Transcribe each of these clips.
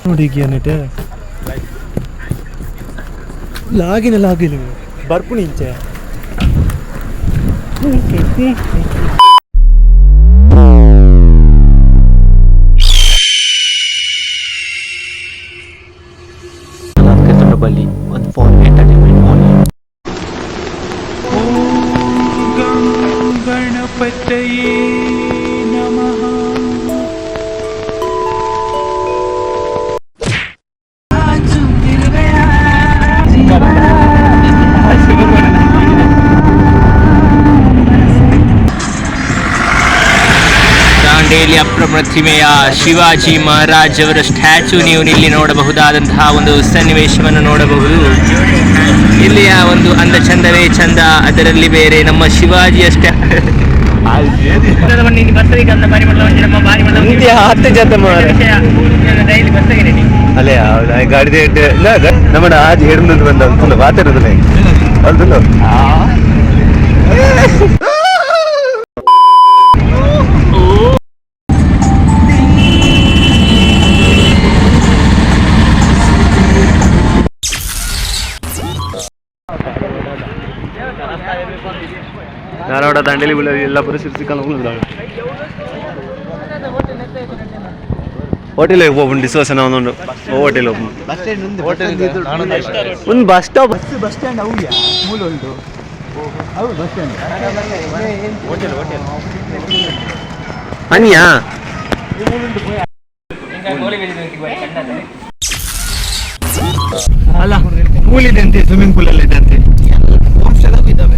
ನೋಡಿ ಲಾಗಿನ ಬರ್ಪುಣಿ ಇಂಚೆ ಬಲ್ಲಿ ಒಂದು ಫೋನ್ ಎಂಟರ್ಟೈನ್ಮೆಂಟ್ ಓನ್ಲಿ. ಗಣಪತಯೇ ನಮಃ. ದಾಂಡೇಲಿ ಅಪ್ರತಿಮೆಯ ಶಿವಾಜಿ ಮಹಾರಾಜ್ ಅವರ ಸ್ಟ್ಯಾಚ್ಯೂ ನೀವು ಇಲ್ಲಿ ನೋಡಬಹುದಾದಂತಹ ಒಂದು ಸನ್ನಿವೇಶವನ್ನು ನೋಡಬಹುದು. ಇಲ್ಲಿಯ ಒಂದು ಅಂದ ಚಂದವೇ ಚಂದ, ಅದರಲ್ಲಿ ಬೇರೆ ನಮ್ಮ ಶಿವಾಜಿಯ ಅಲ್ಲೇ ಗಾಡಿ ನಮ್ಮ ಆಜ್ ಹಿಡಿದು ಬಂದ ಮಾತಾಡೋದಿಲ್ಲ ಅಲ್ದಲ್ಲ. ಧಾರವಾಡ ದಾಂಡೇಲಿ ಎಲ್ಲ ಪರಿಸ್ಥಿತಿ ಹೋಟೆಲ್ ಹೋಗ್ಬೋದು ಡಿಸ್ಕಷನ್ ಒಂದೊಂದು ಹೋಟೆಲ್ ಒಂದು ಬಸ್ ಸ್ಟಾಪ್ ಬಸ್ ಸ್ಟ್ಯಾಂಡ್ ಅವ್ಯಾ ಮೂಲ ಉಂಟು ಹೌದು ಬಸ್ ಸ್ಟ್ಯಾಂಡ್ ಅನಿಯಾ ಅಲ್ಲ ಪೂಲ್ ಇದೆ ಅಂತೆ, ಸ್ವಿಮ್ಮಿಂಗ್ ಪೂಲ್ ಅಲ್ಲಿ ಇದೆ ಅಂತೆ. ಇದಾವೆ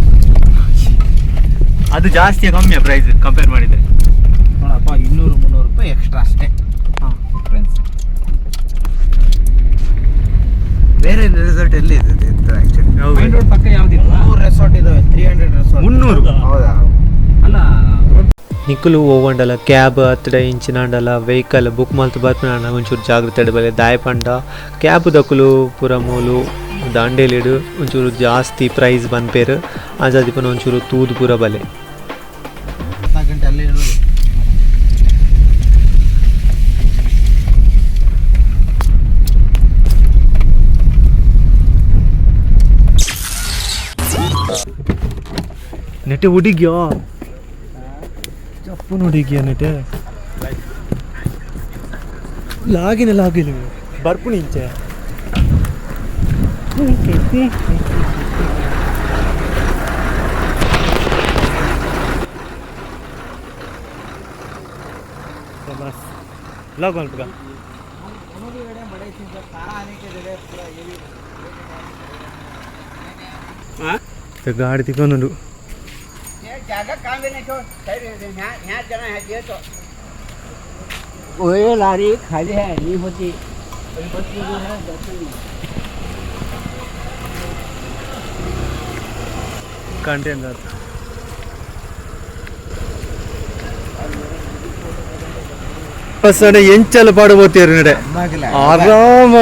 ಅದು ಜಾಸ್ತಿಯ ಕಮ್ಮಿಯ ಪ್ರೈಸ್ ಕಂಪೇರ್ ಮಾಡಿದರೆ? 200-300 ರೂಪಾಯಿ ಎಕ್ಸ್ಟ್ರಾ ಅಷ್ಟೇ ಡಿಫ್ರೆನ್ಸ್. ಬೇರೆ ರೆಸಾರ್ಟ್ ಎಲ್ಲಿ ಇದೆ ಆಕ್ಚುಲಿ? ರೋಡ್ ಪಕ್ಕ ಯಾವ್ದಿಲ್ಲ, 300 ರೆಸಾರ್ಟ್ ಇದಾವೆ. 300 ರೆಸಾರ್ಟ್ 300 ಹೌದಾ? ಅಲ್ಲ ನಿಕ್ಕಲು ಹೋಗಂಡಲ್ಲ ಕ್ಯಾಬ್ ಹತ್ತಿರ ಇಂಚಿನಾಂಡಲ್ಲ ವೆಹಿಕಲ್ ಬುಕ್ ಮಲ್ತು ಬರ್ಪಣ ಒಂಚೂರು ಜಾಗ್ರತೆ ಇಡಬಲ್ಲೆ ದಾಯಪಂಡ ಕ್ಯಾಬ್ ದಕ್ಕಲು ಪೂರ ಮೂಲು ದಾಂಡೇಲಿಡು ಒಂಚೂರು ಜಾಸ್ತಿ ಪ್ರೈಸ್ ಬಂದ್ಪೇರು ಆಜಾದಿಪನ ಒಂಚೂರು ತೂದು ಪೂರ ಬಲೆ 4 ಗಂಟೆ ಅಲ್ಲೇ ಇರೋದು. ನೆಟ್ಟೆ ಹುಡುಗಿಯೋ ಚಪ್ಪು ಹುಡುಗಿಯ ನೆಟ್ಟೆ ಲಾಗಿನ ಬರ್ಪುಣಿ ಇಂಚೆ ಲಾಗ್ ಅನ್ಪುಗ गाड़ी तिकोनु जागा काम नहीं छोड़ यहाँ चला है ये तो वो लारी खाली है नहीं होती कंटेंट ಎಂಚಲು ಪಾಡಬೋತೀರಿ ನಡೆ ಆರಾಮ್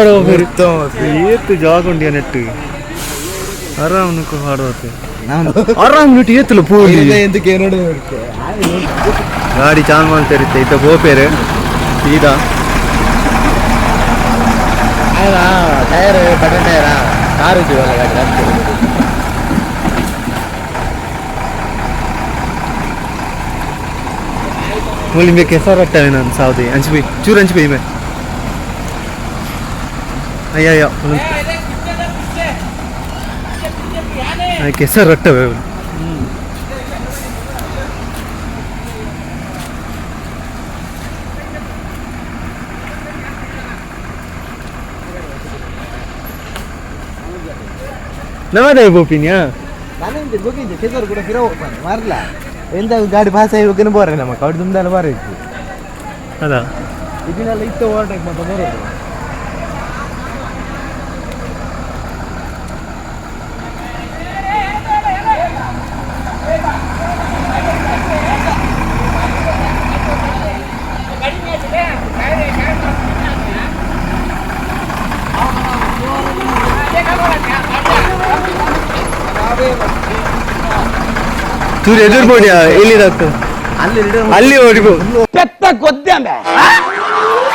ಏತು ಜಾಗ ಉಂಡಿಯ ನೆಟ್ಟು ಆರಾಮ್ ಹಾಡೋತೆ ಆರಾಮ್ ನುಟ್ಟು ಏತಲು ಪೂಲಿ ಗಾಡಿ ಚಾನ್ ಮಾಡ್ತಿರುತ್ತೆ ಇತ್ತ ಗೋಪೇರು ಸೀದಾ ಟೈರ್ ಬಟನ್ ಟೈರಾ ಕಾರು ಇದೀವಲ್ಲ ಗಾಡಿ बोली मैं कैसा रखता है ना साउदी अंश भाई चूर अंश भाई मैं आया कैसा रखता है नवादा है बोपिन्या नाने बोकिंजे केसर ಕೂಡ ಫಿರಾ ಹೋಗ್ತಾನೆ ಮಾರ್ಲಾ ಎಂತ ಗಾಡಿ ಪಾಸ್ ಆಗಿಬೇಕೇನು ಬೋರೆ ನಮಗೆ ಅವ್ರು ತುಂಬದಲ್ಲ ಬಾರಿ ಇತ್ತು ಅದಾ ಇದನ್ನೆಲ್ಲ ಇತ್ತು ಓವರ್ಟೇಕ್ ಮತ್ತೆ ಬರೋದು ಚೂರು ಎದುರು ಬೋಡಿ ಇಲ್ಲಿ ಅಲ್ಲಿ ಹೊಡಿಬೋ ಪೆತ್ತ ಗೊದ್ದೆ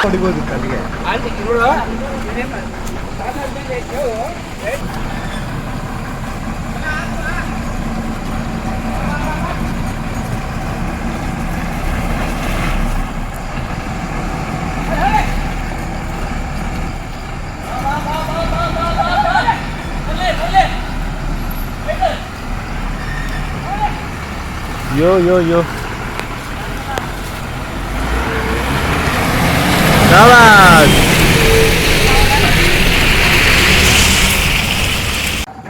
ಹೊಡಿಬೋದು ಅಲ್ಲಿಗೆ. ಯೋ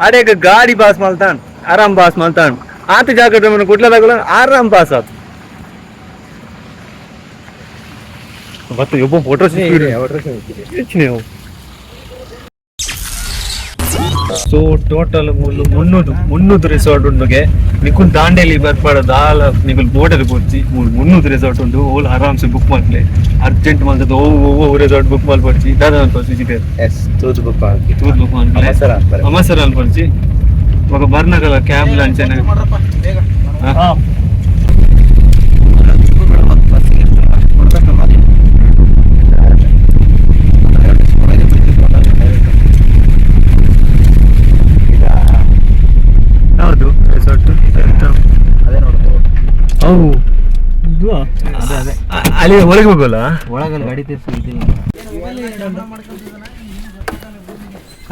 अरे गाड़ी पास मलतान आराम पास मलतान आते जाकर मैंने कुठला लागला आराम पास आत बत्तो यो फोटो सो टोटल मुन्नूद रिसोर्ट उंडुगे निकुल दांडेली बर्पड़ दाल निकुल बोर्डर पोच्ची मुन्नूद रिसोर्ट उंडु ओल आराम से बुक मल्ले अर्जेंट मल्ले ओ रिसोर्ट बुक मल पड़ची दादा पड़ची जिते ಎಸ್ ತೂತು ಬುಕ್ ಮಾಡಿ तूर बुक मल अमसर अल पड़ची ఒక బర్నగల క్యాబ్ లంచనే ಹೌದು ರೆಸಾರ್ಟ್ ಅದೇ ನೋಡ್ಬೋದು. ಅವು ಅಲ್ಲಿ ಒಳಗೆ ಹೋಗಲ್ಲ ಒಳಗಲ್ಲಿ ಗಾಡಿ ತಿರ್ಸಿದ್ದೀನಿ.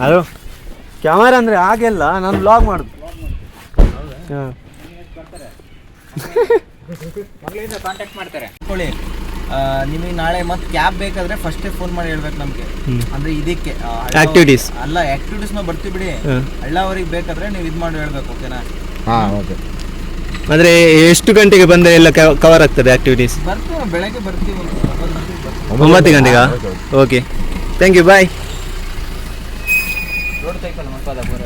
ಹಲೋ ಕ್ಯಾಮರಾ ಅಂದ್ರೆ ಹಾಗೆಲ್ಲ ನಾನು ಬ್ಲಾಗ್ ಮಾಡುದು. ಕಾಂಟ್ಯಾಕ್ಟ್ ಮಾಡ್ತಾರೆ ನಿಮಗೆ ನಾಳೆ ಮತ್ತೆ ಕ್ಯಾಬ್ ಬೇಕಾದ್ರೆ ಫಸ್ಟೇ ಫೋನ್ ಮಾಡಿ ಹೇಳ್ಬೇಕು ನಮಗೆ. ಅಂದ್ರೆ ಇದಕ್ಕೆ ಆಕ್ಟಿವಿಟೀಸ್ ಅಲ್ಲ ಆಕ್ಟಿವಿಟೀಸ್ ನಾವು ಬರ್ತೀವಿ ಬಿಡಿ. ಹಳ್ಳವರಿಗೆ ಬೇಕಾದ್ರೆ ನೀವು ಇದು ಮಾಡಿ ಹೇಳ್ಬೇಕು. ಓಕೆನಾ? ಓಕೆ. ಅಂದ್ರೆ ಎಷ್ಟು ಗಂಟೆಗೆ ಬಂದರೆ ಎಲ್ಲ ಕವರ್ ಆಗ್ತದೆ ಆಕ್ಟಿವಿಟೀಸ್? ಬರ್ತೀವಿ ಬೆಳಗ್ಗೆ ಬರ್ತೀವಿ 9 ಗಂಟೆಗಾ? Okay thank you bye.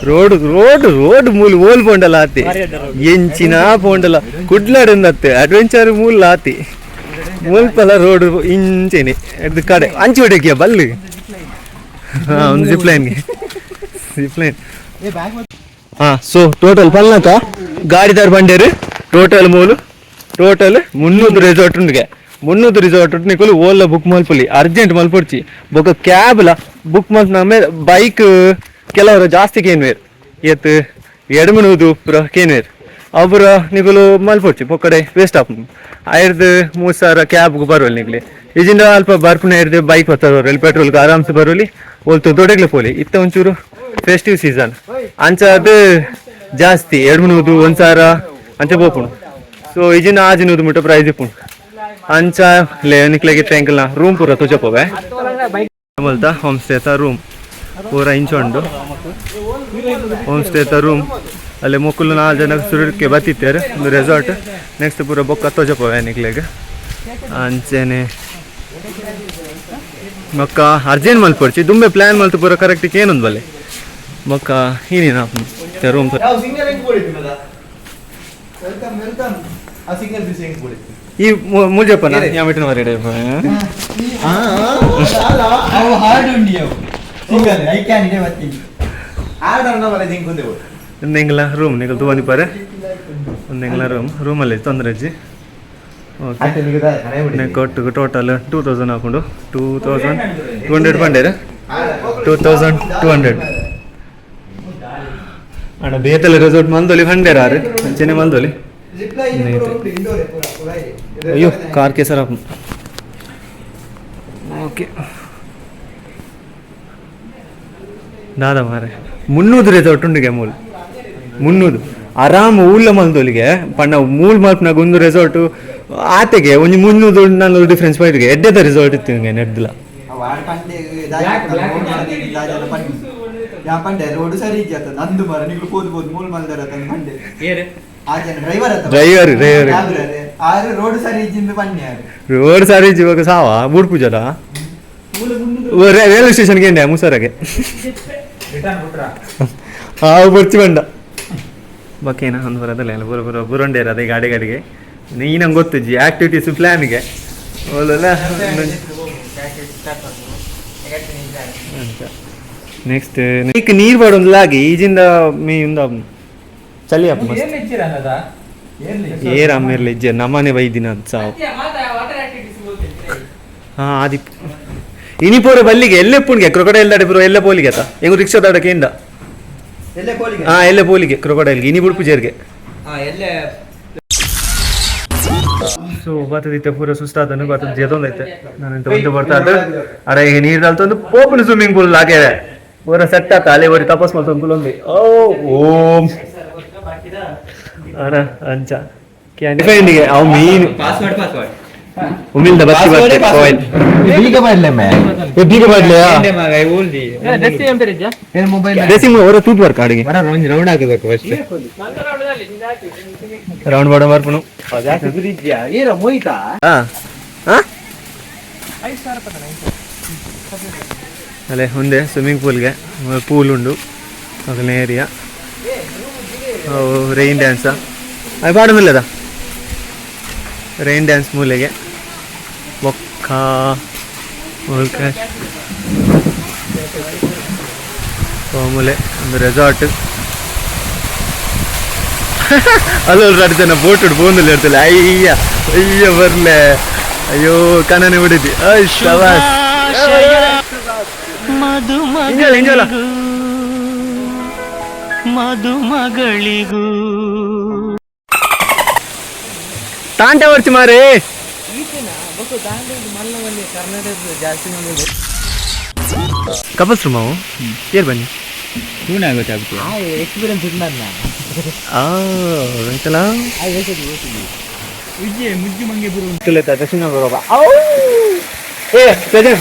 Road మూలు ఓల్ పోండల ఆతి ఎంచిన పోండల కుడ్లాడుందత్తే అడ్వెంచర్ మూలు లాతి ಮೂಲ್ಪಲ ರೋಡ್ ಇಂಚೆನೆ ಅದು ಕಡೆ ಅಂಚಿ ಹೊಡೆಕಿಯ ಬಲ್ಲು ಒಂದು ಜಿಪ್ಲೈನ್ ಸೊ ಟೋಟಲ್ ಪಲ್ನಕ ಗಾಡಿದಾರ್ ಬಂಡೇರು ಟೋಟಲ್ ಮೂಲು ಟೋಟಲ್ 300 ರೆಸಾರ್ಟ್ ಉಂಡಿಗೆ 300 ರಿಸಾರ್ಟ್ ನಿಕುಲು ಓಲ್ಲ ಬುಕ್ ಮಲ್ಪಲಿ ಅರ್ಜೆಂಟ್ ಮಲ್ಪೊಡ್ಚಿ ಬೊಕ ಕ್ಯಾಬ್ಲ ಬುಕ್ ಮಲ್ಪನ ಮೇಲೆ ಬೈಕ್ ಕೆಲವರು ಜಾಸ್ತಿ ಕೇನ್ವೇರ್ ಎತ್ 2 ಪುರ ಕೇನ್ವೇರ್ ಅವ್ರ ನಿಗುಲು ಮಲ್ಪೊಡ್ಚಿ ಪೊಕ್ಕಡೆ ವೇಸ್ಟ್ ಆಪ್ 5,000-3,000 ಕ್ಯಾಬ್ಗೆ ಬರೋಲಿ ನಿಗ್ಲಿ ಇಜಿಂದ ಅಲ್ಪ ಬರ್ಪುನ ಹಿಡ್ದು ಬೈಕ್ ಬರ್ತವ್ರಲ್ಲಿ ಪೆಟ್ರೋಲ್ಗೆ ಆರಾಮ್ಸೆ ಬರೋಲಿ ಓಲ್ತು ದೊಡ್ಡಗ್ಲೆ ಪೋಲಿ ಇತ್ತ ಒಂಚೂರು ಫೆಸ್ಟಿವ್ ಸೀಸನ್ ಅಂಚ ಅದು ಜಾಸ್ತಿ 200 1,000 ಅಂಚ ಬೋಪುಣು ಸೊ ಇಜಿಂದ ಆಜಿನೂದು ಮುಟ್ಟ ಪ್ರೈಸ್ ಇಪ್ಪುಣು ಅಂಚ ನಿಕ್ಲೆಗೆ ಟ್ಯಾಂಕಲ್ನ ರೂಮ್ ಪೂರ ತುಜಪೋವೆ ಮಲ್ತ ಹೋಮ್ ಸ್ಟೇತ ರೂಮ್ ಪೂರ ಇಂಚೊಂಡು ಹೋಮ್ ಸ್ಟೇತ ರೂಮ್ ಅಲ್ಲಿ ಮುಕ್ಕಲು 4 ಜನ ಸುರಕ್ಕೆ ಬತ್ತಿತ್ತಾರೆ ಒಂದು ರೆಸಾರ್ಟ್ ನೆಕ್ಸ್ಟ್ ಪೂರ ಬೊಕ್ಕ ತೋಜಪೋವೆ ನಿಕ್ಲೆಗೆ ಅಂಚೆನೆ ಮೊಕ್ಕ ಅರ್ಜೆಂಟ್ ಮಲ್ಪೊಡ್ಚಿ ದುಂಬೆ ಪ್ಲಾನ್ ಮಲ್ತು ಪೂರ ಕರೆಕ್ಟ್ ಏನೊಂದು ಬಲ್ಲೆ ಮೊಕ್ಕ ಹೀನೇನ ರೂಮ್ ಈ ಮುಜಪ್ಪನ ಯಾಮಿಟ್ಟಿನ ಮರಿಡೆ ಒಂದೆಂಗ್ಲ ರೂಮ್ ನಿಗಲ್ ತೂವನಿ ಪಾರೆ ಒಂದೆಂಗ್ಲ ರೂಮಲ್ಲಿ ತೊಂದರೆ ಅಜ್ಜಿ ಓಕೆ ಕೊಟ್ಟು ಟೋಟಲ್ 2,000 ಹಾಕೊಂಡು 2,200 ಬಂಡೇರ 2,200 ಅಣ್ಣ ಬೇತಲೆ ರೆಸಾರ್ಟ್ ಮಲ್ದೊಲಿ ಹಂಡೇರ ಆರು ಅಂಚೆನೆ ಮಲ್ದೊಲಿ ಅಯ್ಯೋ ಕಾರ್ ಕೇಸರ ಓಕೆ ದಾದ ಮಾರೆ 300 ರೆಸಾರ್ಟ್ ಉಂಡಿಗೆ ಮೂಲ್ 300 ಆರಾಮ್ ಊళ్ళ ಮಲ್ದೊಲಿಗೆ ಪಣ್ಣ ಮೂಲ್ ಮಲ್ಪನಾಗ ಒಂದು ರೆಸಾರ್ಟ್ ಆತೆಗೆ ಒಂದು 300-400 ಡಿಫ್ರೆನ್ಸ್ ಪಾಯಿಂಟ್ಗೆ ಎಡ್ಡೆದ ರೆಸಾರ್ಟ್ ಇತ್ತು ಹಿಂಗೆ ನೆಡ್ದಿಲ್ಲ ರೋಡ್ ಸರಿ ನಂದು ಮರ ನೀವು ಕೂದ್ಬೋದು ಮೂಲ್ ಮಲ್ದಾರ ಡ್ರೈವರ್ ರೋಡ್ ಸರಿ ಪನ್ಯಾರು ರೋಡ್ ಸಾರಿ ಇವಾಗ ಸಾವ ಬೂಡ್ ಪೂಜಾರ ರೈಲ್ವೆ ಸ್ಟೇಷನ್ಗೆ ಎಂಡೆ ಮುಸರಾಗೆ ಹಾವು ಬರ್ಚಿ ಬಂಡ ಬಕ್ಕೇನ ಒಂದು ಬರೋದಲ್ಲ ಎಲ್ಲ ಬರೋ ಬುರಂಡೇರ ಅದೇ ಗಾಡಿಗೆ ನೀನಂಗೆ ಗೊತ್ತಜ್ಜಿ ಆಕ್ಟಿವಿಟೀಸ್ ಪ್ಲ್ಯಾನ್ಗೆ ಓಲಲ್ಲ ನೆಕ್ಸ್ಟ್ ನೀರು ಬಾಡೊಂದು ಲಾಗಿ ಈಜಿಂದ ಮೀ ಚಳಿ ಅಪ್ಪ ಏರ್ ಆಮೇಲೆ ಇಜ್ಜೆ ನಮ್ಮನೆ ಬೈದಿನ ಅಂತ ಸಾವು ಹಾ ಆದಿ ಇನಿಪೋರೆ ಬಲ್ಲಿಗೆ ಎಲ್ಲೆ ಪುಣ್ಗೆ ಕ್ರೊಕೊಡೈಲ್ ದಾಡೆ ಬರೋ ಎಲ್ಲ ಪೋಲಿಗೆ ಆತ ಹೆಂಗು ರಿಕ್ಷಾ ದಾಡಕ್ಕೆ ಇಂದ ಹಾ ಎಲ್ಲೆ ಪೋಲಿಗೆ ಕ್ರೊಕೊಡೈಲ್ಗೆ ಇನಿ ಬುಡ್ಪು ಜೇರ್ಗೆ ಸೊ ಬರ್ತದಿತ್ತೆ ಪೂರ ಸುಸ್ತಾದನು ಬರ್ತದ ಜೆದೊಂದೈತೆ ನಾನು ಇಂತ ಒಂದು ಬರ್ತಾ ಇದ್ದೆ ಅಡ ಈಗ ನೀರು ತಲ್ತೊಂದು ಓಪನ್ ಸ್ವಿಮ್ಮಿಂಗ್ ಪೂಲ್ ಹಾಕ್ಯಾರೆ ಪೂರ ಸೆಟ್ ಆತ ಅಲೆ ಓಡಿ ತಪಸ್ ಮಾಡ್ತೊಂದು ಕುಲೊಂದು ಓಂ ಅಣ್ಣ ಅಂಚ ಕ್ಯಾಂಡಿಗೆ ಅವು ಮೀನು ಉಮಿಲ್ದ ಬತ್ತಿ ಬರ್ತದೆ ಕಾಯಿಲ್ ಬೀಗ ಮಾಡ್ಲೆ ಮೇ ಬೀಗ ಮಾಡ್ಲೆಯಾ ಡ್ರೆಸ್ಸಿಂಗ್ ಅವರ ತೂತ್ ವರ್ಕ್ ಅಡಿಗೆ ರೌಂಡ್ ಆಗಬೇಕು ಫಸ್ಟ್ ರೌಂಡ್ ಬಾಡ ಮಾರ್ಪನು ಏರ ಮೋಯ್ತಾ ಅಲ್ಲೇ ಮುಂದೆ ಸ್ವಿಮ್ಮಿಂಗ್ ಪೂಲ್ಗೆ ಪೂಲ್ ಉಂಡು ಅಗಲ ಏರಿಯಾ ರೈನ್ ಡ್ಯಾನ್ಸ ಅದು ಪಾಡುಮಿಲ್ಲದ ರೈನ್ ಡ್ಯಾನ್ಸ್ ಮೂಲೆಗೆ ಬೊಕ್ಕ ಮೂಲೆ ಒಂದು ರೆಸಾರ್ಟ್ ಅಲ್ಲೊಂದು ಎರಡು ಜನ ಬೋಟ್ ಉಡು ಬೋಂದಲ್ಲಿ ಇರ್ತಲ್ಲ ಅಯ್ಯ ಅಯ್ಯ ಬರ್ಲೆ ಅಯ್ಯೋ ಕನನೆ ಬಿಡಿದ್ದಿ ಮದುಮಗಳಿಗೂ ತಾಂಟ ಬರ್ತಿ ಮಾರೇ ಕಪಲ್ಸ್ ಮಾವು ಏರ್ ಬನ್ನಿ ಎಕ್ಸ್ಪೀರಿಯನ್ಸ್ ಆಯ್ತಲ್ಲ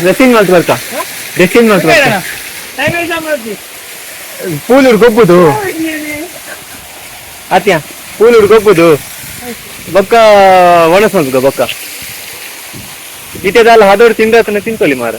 ಡ್ರೆಸ್ಸಿಂಗ್ ಮಾಡ್ತು ಬರ್ತಾ ಡ್ರೆಸ್ಸಿಂಗ್ ಮಾಡ್ತು ಬರ್ತಾ ಪೂಲ್ ಹುಡ್ಕೊಬ್ಬುದು ಆತ್ಯಾ ಪೂಲ್ ಹುಡ್ಕೊಬ್ಬುದು ಬೊಕ್ಕ ಒಣಸ್ ಮಾಡ್ಬೇಕು ಬೊಕ್ಕ ಇಟ್ಟೆದಲ್ಲ ಹಾದೋಡು ತಿಂದ ತಿನ್ಕೊಳ್ಳಿ ಮಾರ